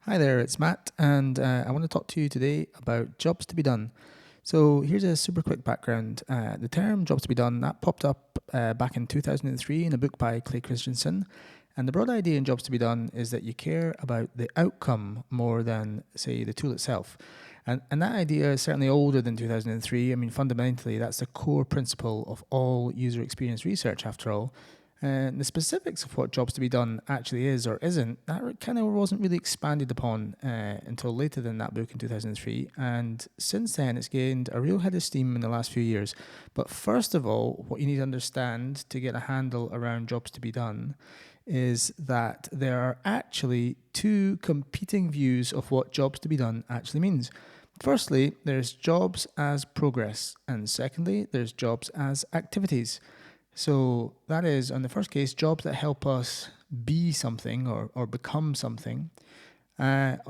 Hi there, it's Matt, and I want to talk to you today about jobs to be done. So here's a super quick background. The term jobs to be done, that popped up back in 2003 in a book by Clay Christensen. And the broad idea in jobs to be done is that you care about the outcome more than, say, the tool itself. And that idea is certainly older than 2003. I mean, fundamentally, that's the core principle of all user experience research, after all. And the specifics of what jobs to be done actually is or isn't, that kind of wasn't really expanded upon until later than that book in 2003. And since then, it's gained a real head of steam in the last few years. But first of all, what you need to understand to get a handle around jobs to be done is that there are actually two competing views of what jobs to be done actually means. Firstly, there's jobs as progress, and secondly, there's jobs as activities. So that is, in the first case, jobs that help us be something or become something. And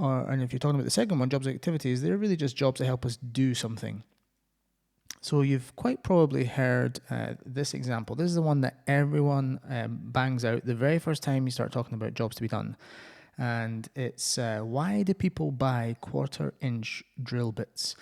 if you're talking about the second one, jobs and activities, they're really just jobs that help us do something. So you've quite probably heard this example. This is the one that everyone bangs out the very first time you start talking about jobs to be done. And it's why do people buy quarter-inch drill bits?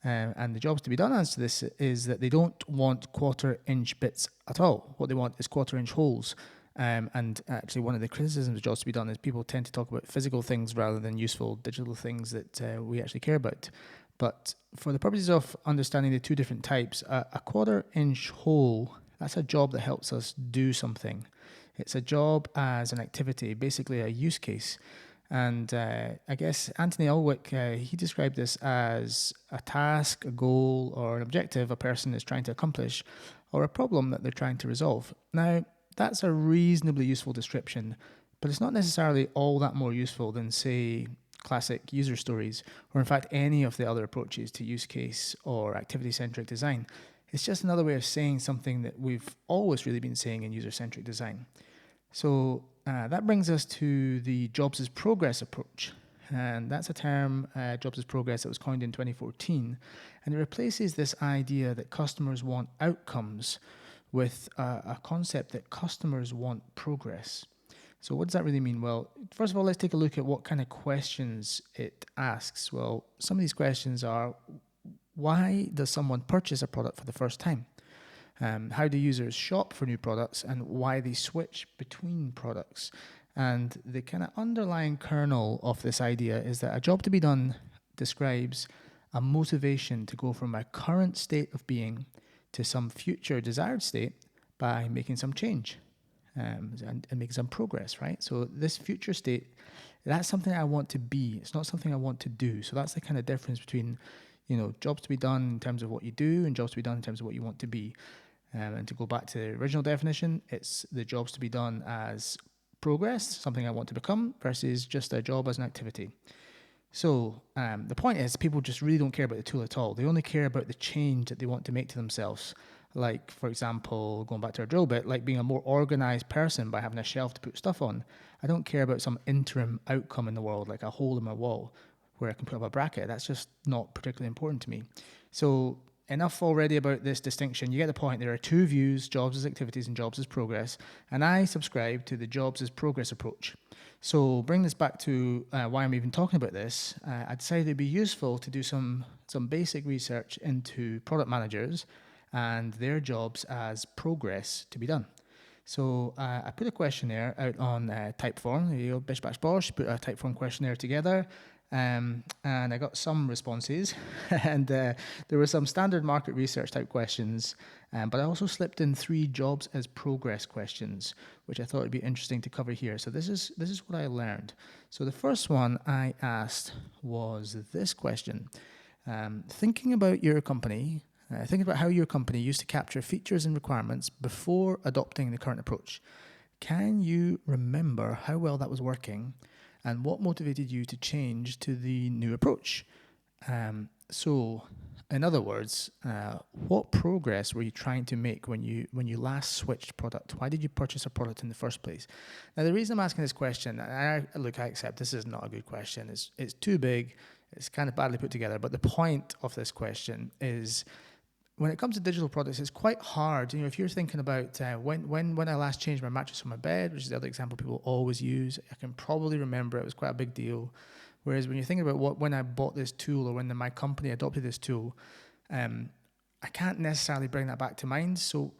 And the jobs to be done answer to this is that they don't want quarter-inch bits at all. What they want is quarter-inch holes. And actually, one of the criticisms of jobs to be done is people tend to talk about physical things rather than useful digital things that we actually care about. But for the purposes of understanding the two different types, a quarter-inch hole, that's a job that helps us do something. It's a job as an activity, basically a use case. And I guess Anthony Ulwick, he described this as a task, a goal, or an objective a person is trying to accomplish, or a problem that they're trying to resolve. Now, that's a reasonably useful description, but it's not necessarily all that more useful than, say, classic user stories, or in fact any of the other approaches to use case or activity-centric design. It's just another way of saying something that we've always really been saying in user-centric design. So that brings us to the jobs as progress approach. And that's a term, jobs as progress, that was coined in 2014. And it replaces this idea that customers want outcomes with a concept that customers want progress. So what does that really mean? Well, first of all, let's take a look at what kind of questions it asks. Well, some of these questions are, why does someone purchase a product for the first time? How do users shop for new products, and why they switch between products? And the kind of underlying kernel of this idea is that a job to be done describes a motivation to go from a current state of being to some future desired state by making some change and making some progress, right? So this future state, that's something I want to be. It's not something I want to do. So that's the kind of difference between, jobs to be done in terms of what you do and jobs to be done in terms of what you want to be. And to go back to the original definition, it's the jobs to be done as progress, something I want to become, versus just a job as an activity. So the point is, people just really don't care about the tool at all. They only care about the change that they want to make to themselves. Like, for example, going back to our drill bit, like being a more organized person by having a shelf to put stuff on. I don't care about some interim outcome in the world, like a hole in my wall where I can put up a bracket. That's just not particularly important to me. So enough already about this distinction. You get the point. There are two views, jobs as activities and jobs as progress. And I subscribe to the jobs as progress approach. So bring this back to why I'm even talking about this. I decided it'd be useful to do some basic research into product managers and their jobs as progress to be done. So I put a questionnaire out on Typeform. Bish bash bosh, put a Typeform questionnaire together. And I got some responses, and there were some standard market research type questions, but I also slipped in 3 jobs as progress questions, which I thought would be interesting to cover here. So this is what I learned. So the first one I asked was this question: thinking about your company. Think about how your company used to capture features and requirements before adopting the current approach. Can you remember how well that was working, and what motivated you to change to the new approach? So, in other words, what progress were you trying to make when you last switched product? Why did you purchase a product in the first place? Now, the reason I'm asking this question, I accept this is not a good question. It's too big. It's kind of badly put together. But the point of this question is, when it comes to digital products, it's quite hard. If you're thinking about when I last changed my mattress on my bed, which is the other example people always use, I can probably remember it was quite a big deal Whereas when you're thinking about when I bought this tool or when my company adopted this tool, I can't necessarily bring that back to mind. So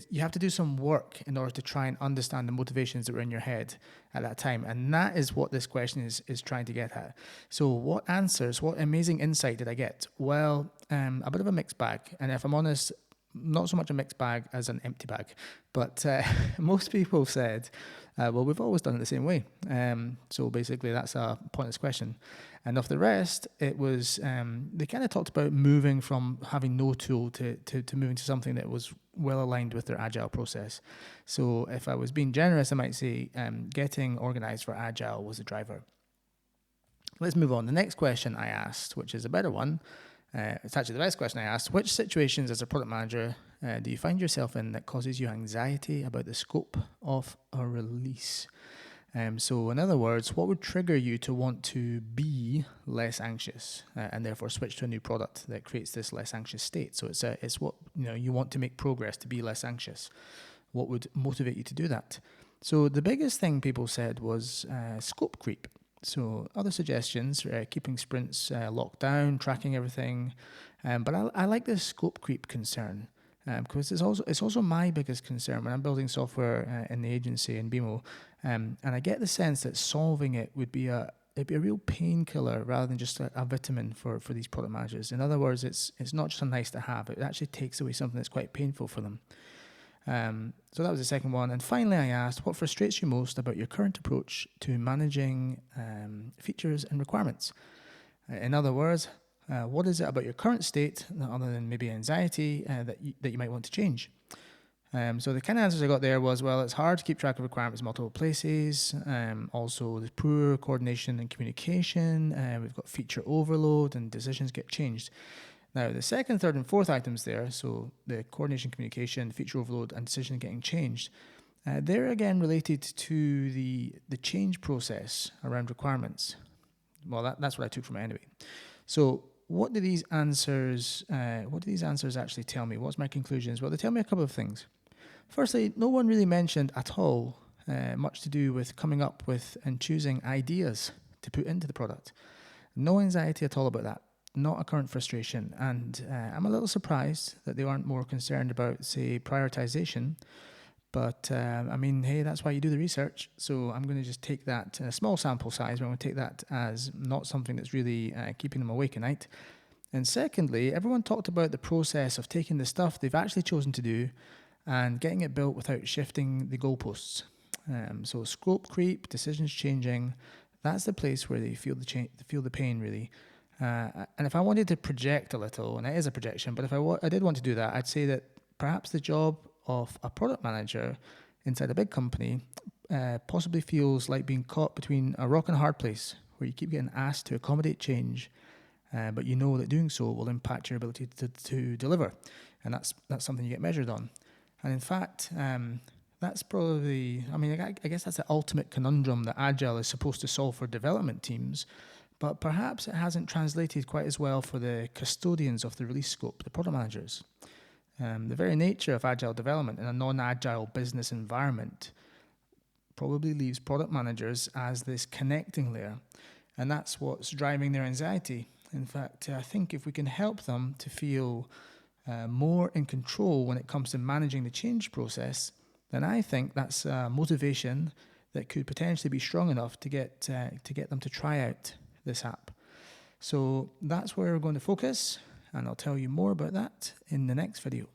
you have to do some work in order to try and understand the motivations that were in your head at that time. And that is what this question is trying to get at. So what amazing insight did I get? Well, a bit of a mixed bag. And if I'm honest, not so much a mixed bag as an empty bag. But most people said, well, we've always done it the same way. So basically, that's a pointless question. And of the rest, it was, they kind of talked about moving from having no tool to moving to something that was well aligned with their agile process. So if I was being generous, I might say getting organized for agile was the driver. Let's move on. The next question I asked, which is a better one, it's actually the best question I asked. Which situations as a product manager do you find yourself in that causes you anxiety about the scope of a release? So in other words, what would trigger you to want to be less anxious and therefore switch to a new product that creates this less anxious state? So it's what you want to make progress to be less anxious. What would motivate you to do that? So the biggest thing people said was scope creep. So other suggestions, keeping sprints locked down, tracking everything. But I like this scope creep concern because it's also my biggest concern when I'm building software in the agency in BMO. And I get the sense that solving it would be it'd be a real painkiller rather than just a vitamin for these product managers. In other words, it's not just a nice to have. It actually takes away something that's quite painful for them. So that was the second one. And finally, I asked, what frustrates you most about your current approach to managing features and requirements? In other words, what is it about your current state, other than maybe anxiety, that you might want to change? So the kind of answers I got there was, well, it's hard to keep track of requirements in multiple places. Also, there's poor coordination and communication. We've got feature overload and decisions get changed. Now, the second, third, and fourth items there, so the coordination, communication, feature overload, and decision getting changed, they're again related to the change process around requirements. Well, that's what I took from it anyway. So what do these answers actually tell me? What's my conclusions? Well, they tell me a couple of things. Firstly, no one really mentioned at all much to do with coming up with and choosing ideas to put into the product. No anxiety at all about that. Not a current frustration. And I'm a little surprised that they aren't more concerned about, say, prioritization. But, hey, that's why you do the research. So I'm going to just take that, a small sample size, but I'm going to take that as not something that's really keeping them awake at night. And secondly, everyone talked about the process of taking the stuff they've actually chosen to do and getting it built without shifting the goalposts. So scope creep, decisions changing, that's the place where they feel the pain, really. And if I wanted to project a little, and it is a projection, but if I did want to do that, I'd say that perhaps the job of a product manager inside a big company possibly feels like being caught between a rock and a hard place, where you keep getting asked to accommodate change, but you know that doing so will impact your ability to deliver, and that's something you get measured on. And in fact, that's probably, I guess that's the ultimate conundrum that Agile is supposed to solve for development teams. But perhaps it hasn't translated quite as well for the custodians of the release scope, the product managers. The very nature of agile development in a non-agile business environment probably leaves product managers as this connecting layer. And that's what's driving their anxiety. In fact, I think if we can help them to feel more in control when it comes to managing the change process, then I think that's a motivation that could potentially be strong enough to get them to try out this app. So that's where we're going to focus, and I'll tell you more about that in the next video.